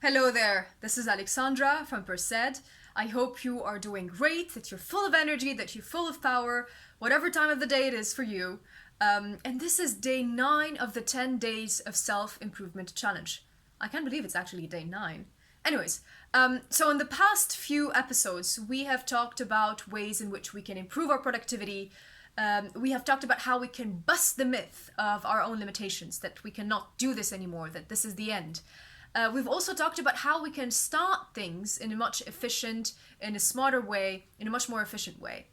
Hello there, this is Alexandra from PersEd. I hope you are doing great, that you're full of energy, that you're full of power, whatever time of the day it is for you. And this is day 9 of the 10 Days of Self-Improvement Challenge. I can't believe it's actually day 9. Anyways, so in the past few episodes, we have talked about ways in which we can improve our productivity. We have talked about how we can bust the myth of our own limitations, that we cannot do this anymore, that this is the end. We've also talked about how we can start things in a much efficient, in a smarter way, in a much more efficient way.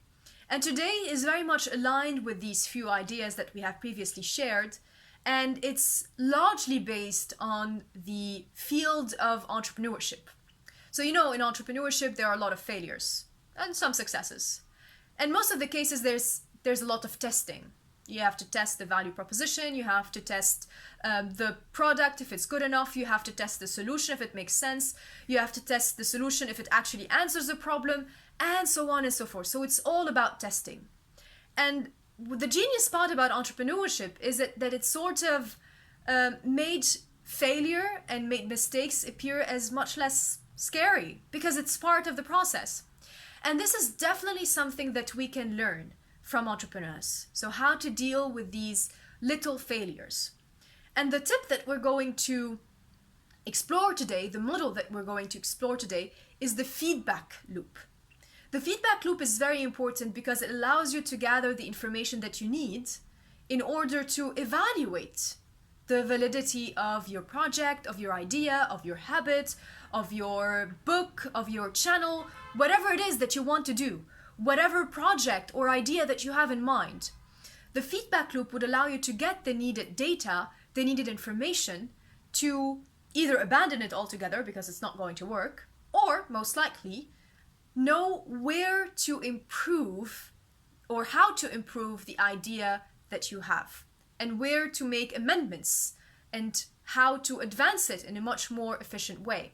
And today is very much aligned with these few ideas that we have previously shared, and it's largely based on the field of entrepreneurship. So in entrepreneurship there are a lot of failures and some successes. And most of the cases there's a lot of testing. You have to test the value proposition, you have to test the product if it's good enough, you have to test the solution if it makes sense, you have to test the solution if it actually answers the problem, and so on and so forth. So it's all about testing. And the genius part about entrepreneurship is that it sort of made failure and made mistakes appear as much less scary because it's part of the process. And this is definitely something that we can learn from entrepreneurs. So how to deal with these little failures. And the tip that we're going to explore today, the model that we're going to explore today, is the feedback loop. The feedback loop is very important because it allows you to gather the information that you need in order to evaluate the validity of your project, of your idea, of your habit, of your book, of your channel, whatever it is that you want to do. Whatever project or idea that you have in mind. The feedback loop would allow you to get the needed data, the needed information, to either abandon it altogether because it's not going to work, or most likely, know where to improve or how to improve the idea that you have, and where to make amendments, and how to advance it in a much more efficient way.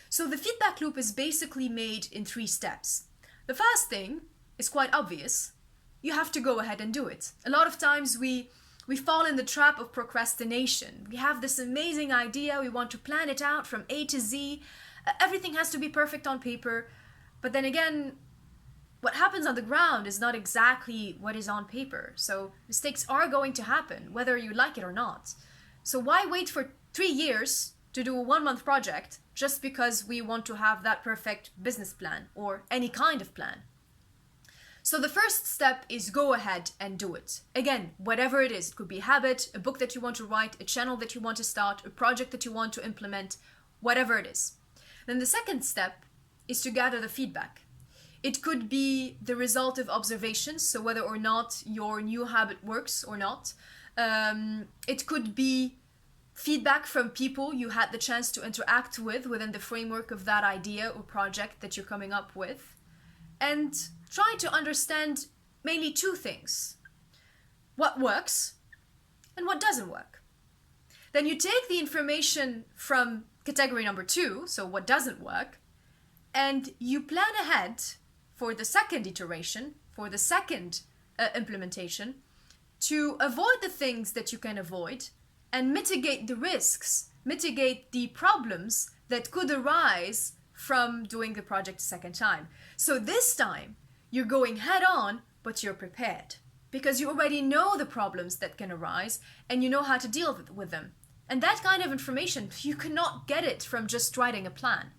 So the feedback loop is basically made in 3 steps. The first thing is quite obvious. You have to go ahead and do it. A lot of times we fall in the trap of procrastination. We have this amazing idea, we want to plan it out from A to Z. Everything has to be perfect on paper. But then again, what happens on the ground is not exactly what is on paper. So mistakes are going to happen, whether you like it or not. So why wait for 3 years to do a 1-month project just because we want to have that perfect business plan or any kind of plan? So the first step is go ahead and do it. Again, whatever it is, it could be a habit, a book that you want to write, a channel that you want to start, a project that you want to implement, whatever it is. Then the second step is to gather the feedback. It could be the result of observations, so whether or not your new habit works or not. It could be feedback from people you had the chance to interact with within the framework of that idea or project that you're coming up with. And try to understand mainly 2 things. What works and what doesn't work. Then you take the information from category number 2, so what doesn't work, and you plan ahead for the second iteration, for the second implementation, to avoid the things that you can avoid and mitigate the risks, mitigate the problems that could arise from doing the project a second time. So this time, you're going head on, but you're prepared because you already know the problems that can arise and you know how to deal with them. And that kind of information, you cannot get it from just writing a plan.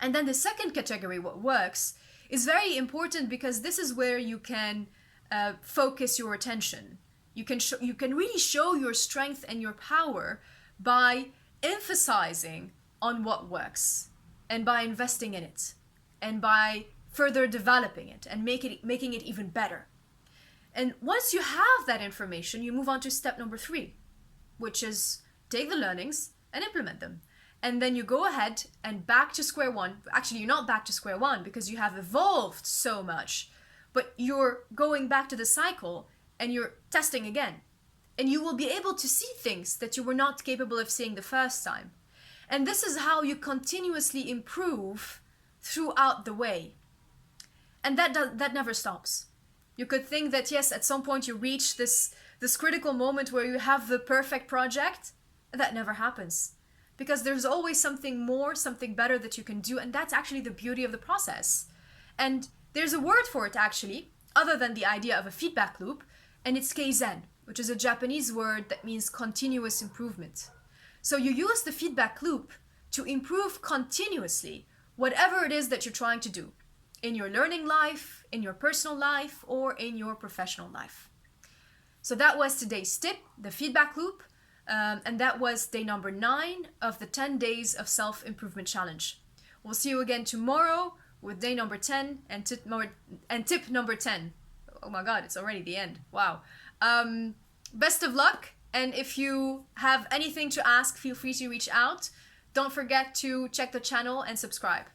And then the second category, what works, is very important because this is where you can focus your attention. You can really show your strength and your power by emphasizing on what works and by investing in it and by further developing it and making it even better. And once you have that information, you move on to step number 3, which is take the learnings and implement them. And then you go ahead and back to square one. Actually, you're not back to square one because you have evolved so much, but you're going back to the cycle and you're testing again. And you will be able to see things that you were not capable of seeing the first time. And this is how you continuously improve throughout the way. And that never stops. You could think that yes, at some point you reach this critical moment where you have the perfect project. That never happens. because there's always something more, something better that you can do, and that's actually the beauty of the process. And there's a word for it actually, other than the idea of a feedback loop, and it's kaizen, which is a Japanese word that means continuous improvement. So you use the feedback loop to improve continuously whatever it is that you're trying to do in your learning life, in your personal life, or in your professional life. So that was today's tip, the feedback loop, and that was day number 9 of the 10 days of self-improvement challenge. We'll see you again tomorrow with day number 10 and tip number 10. Oh my God, it's already the end. Wow. Best of luck. And if you have anything to ask, feel free to reach out. Don't forget to check the channel and subscribe.